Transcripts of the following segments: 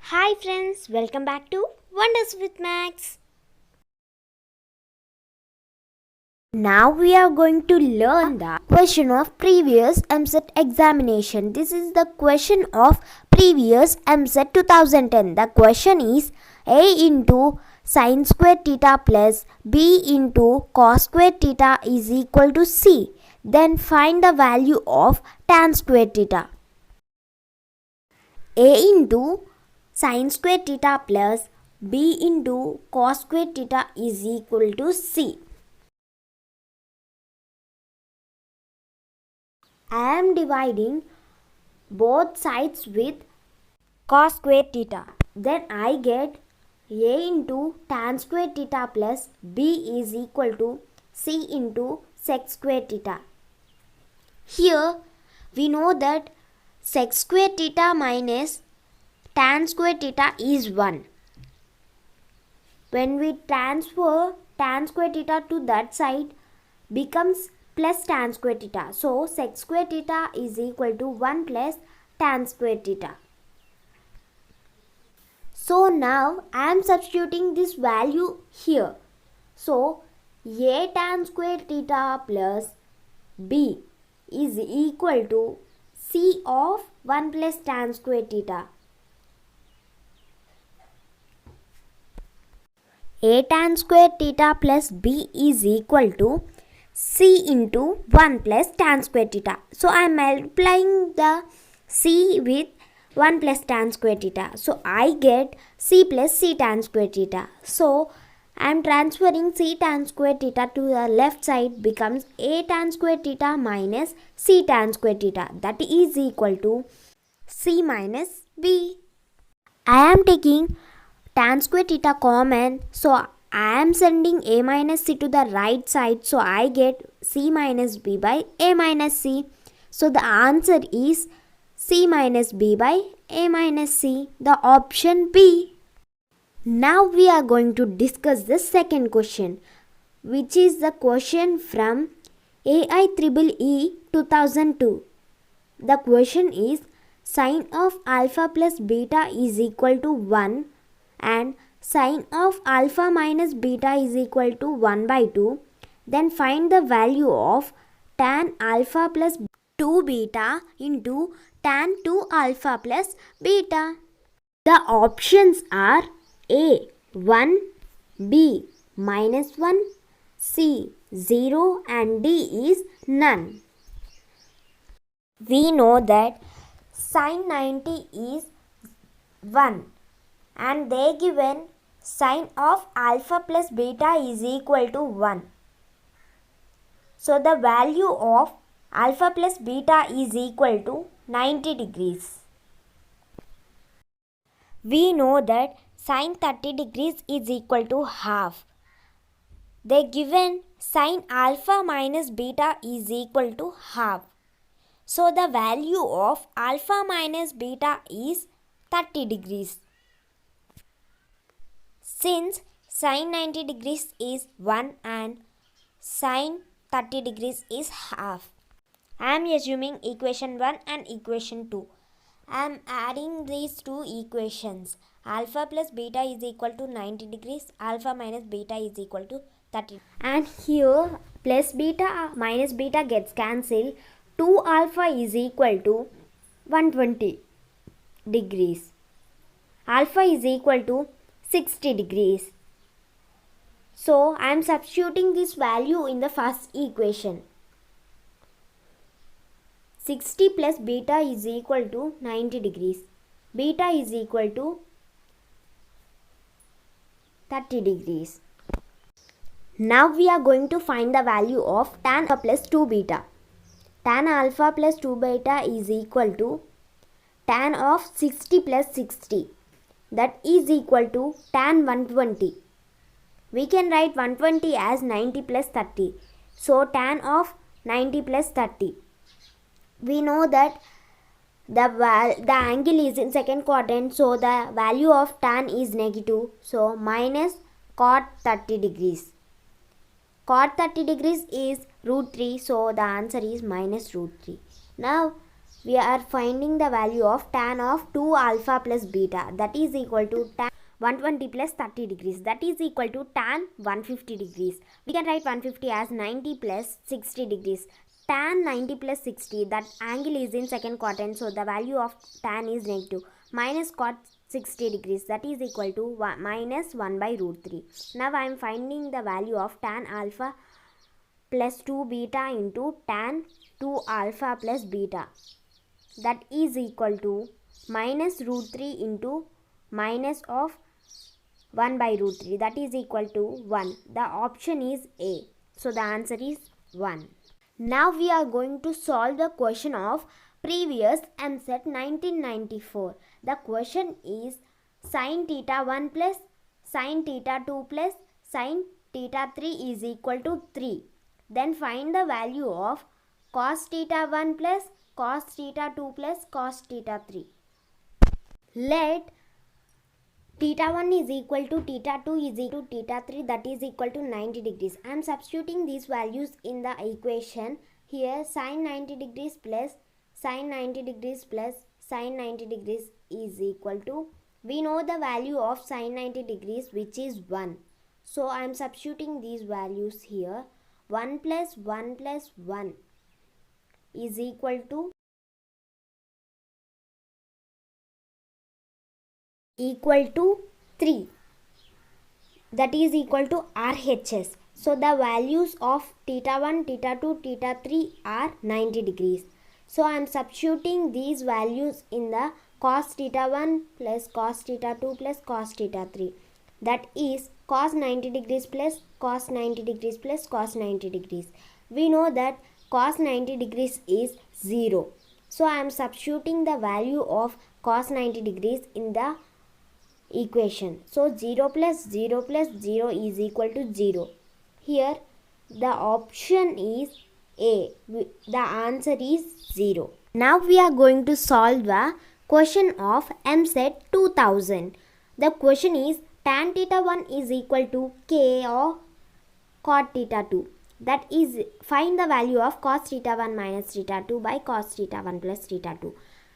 Hi friends, welcome back to Wonders with Max. Now we are going to learn the question of previous MSET examination. This is the question of previous MSET 2010. The question is A into sin square theta plus B into cos square theta is equal to C. Then find the value of tan square theta. A into sin square theta plus B into cos square theta is equal to C. I am dividing both sides with cos square theta. Then I get A into tan square theta plus B is equal to C into sec square theta. Here we know that sec square theta minus tan square theta is 1. When we transfer tan square theta to that side, becomes plus tan square theta. So sec square theta is equal to 1 plus tan square theta. So now I am substituting this value here. So A tan square theta plus B is equal to C of 1 plus tan square theta. A tan square theta plus B is equal to C into 1 plus tan square theta. So I am multiplying the C with 1 plus tan square theta. So I get C plus C tan square theta. So I am transferring C tan square theta to the left side, becomes A tan square theta minus C tan square theta. That is equal to C minus B. I am taking tan square theta common, so I am sending A minus C to the right side, so I get C minus B by A minus C. So the answer is C minus B by A minus C, the option B. Now we are going to discuss the second question, which is the question from AIEEE 2002. The question is sin of alpha plus beta is equal to 1 and sin of alpha minus beta is equal to 1 by 2. Then find the value of tan alpha plus 2 beta into tan 2 alpha plus beta. The options are A 1, B minus 1, C 0 and D is none. We know that sin 90 is 1 and they given sin of alpha plus beta is equal to 1. So the value of alpha plus beta is equal to 90 degrees. We know that sin 30 degrees is equal to half. They given sin alpha minus beta is equal to half. So the value of alpha minus beta is 30 degrees. Since sin 90 degrees is 1 and sin 30 degrees is half, I am assuming equation 1 and equation 2. I am adding these two equations. Alpha plus beta is equal to 90 degrees. Alpha minus beta is equal to 30. And here plus beta minus beta gets cancelled. 2 alpha is equal to 120 degrees. Alpha is equal to 60 degrees. So I am substituting this value in the first equation. 60 plus beta is equal to 90 degrees. Beta is equal to 30 degrees. Now we are going to find the value of tan alpha plus 2 beta. Tan alpha plus 2 beta is equal to tan of 60 plus 60. That is equal to tan 120. We can write 120 as 90 plus 30. So tan of 90 plus 30. We know that the angle is in second quadrant, so the value of tan is negative. So minus cot 30 degrees. Cot 30 degrees is root 3, so the answer is minus root 3. Now we are finding the value of tan of 2 alpha plus beta, that is equal to tan 120 plus 30 degrees, that is equal to tan 150 degrees. We can write 150 as 90 plus 60 degrees. Tan 90 plus 60, that angle is in second quadrant, so the value of tan is negative. Minus cot 60 degrees, that is equal to minus 1 by root 3. Now I am finding the value of tan alpha plus 2 beta into tan 2 alpha plus beta, that is equal to minus root 3 into minus of 1 by root 3, that is equal to 1. The option is A. So the answer is 1. Now we are going to solve the question of previous EAMCET 1994. The question is sin theta 1 plus sin theta 2 plus sin theta 3 is equal to 3. Then find the value of cos theta 1 plus cos theta 2 plus cos theta 3. Let theta 1 is equal to theta 2 is equal to theta 3, that is equal to 90 degrees. I am substituting these values in the equation. Here sin 90 degrees plus sin 90 degrees plus sin 90 degrees is equal to, we know the value of sin 90 degrees, which is 1. So I am substituting these values here. 1 plus 1 plus 1 is equal to 3, that is equal to RHS. So the values of theta 1, theta 2, theta 3 are 90 degrees. So I am substituting these values in the cos theta 1 plus cos theta 2 plus cos theta 3, that is cos 90 degrees plus cos 90 degrees plus cos 90 degrees. We know that cos 90 degrees is 0. So I am substituting the value of cos 90 degrees in the equation. So 0 plus 0 plus 0 is equal to 0. Here the option is A. The answer is 0. Now we are going to solve the question of EAMCET 2000. The question is tan theta 1 is equal to k or cot theta 2. That is, find the value of cos theta 1 minus theta 2 by cos theta 1 plus theta 2.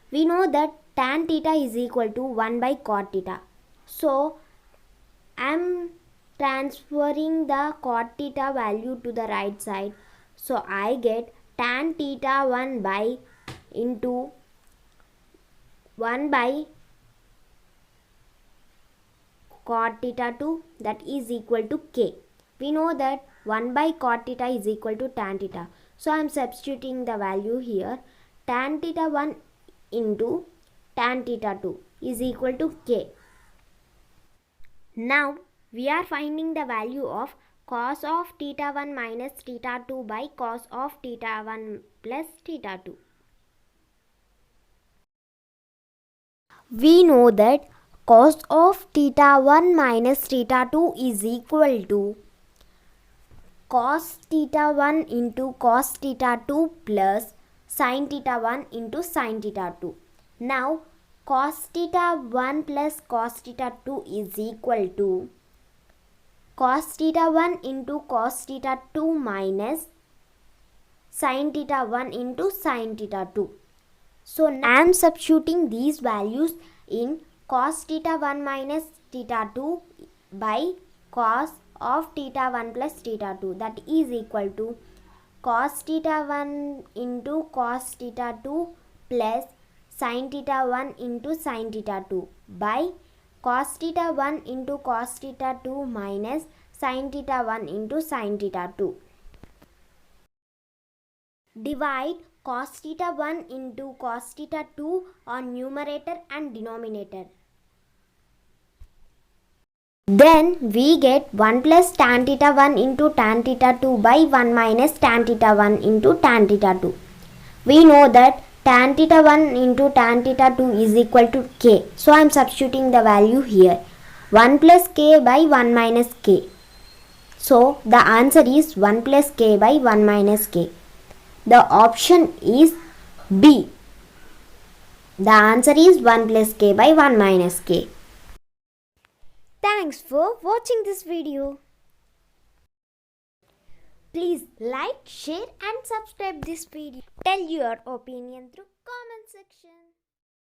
We know that tan theta is equal to 1 by cot theta. So I am transferring the cot theta value to the right side. So I get tan theta 1 by into 1 by cot theta 2, that is equal to k. We know that 1 by cot theta is equal to tan theta. So I am substituting the value here. Tan theta 1 into tan theta 2 is equal to k. Now we are finding the value of cos of theta 1 minus theta 2 by cos of theta 1 plus theta 2. We know that cos of theta 1 minus theta 2 is equal to cos theta 1 into cos theta 2 plus sin theta 1 into sin theta 2. Now cos theta 1 plus cos theta 2 is equal to cos theta 1 into cos theta 2 minus sin theta 1 into sin theta 2. So now I am substituting these values in cos theta 1 minus theta 2 by cos of theta 1 plus theta 2, that is equal to cos theta 1 into cos theta 2 plus sin theta 1 into sin theta 2 by cos theta 1 into cos theta 2 minus sin theta 1 into sin theta 2. Divide cos theta 1 into cos theta 2 on numerator and denominator. Then we get 1 plus tan theta 1 into tan theta 2 by 1 minus tan theta 1 into tan theta 2. We know that tan theta 1 into tan theta 2 is equal to k. So I am substituting the value here. 1 plus k by 1 minus k. So the answer is 1 plus k by 1 minus k. The option is B. The answer is 1 plus k by 1 minus k. Thanks for watching this video. Please like, share and subscribe this video. Tell your opinion through comment section.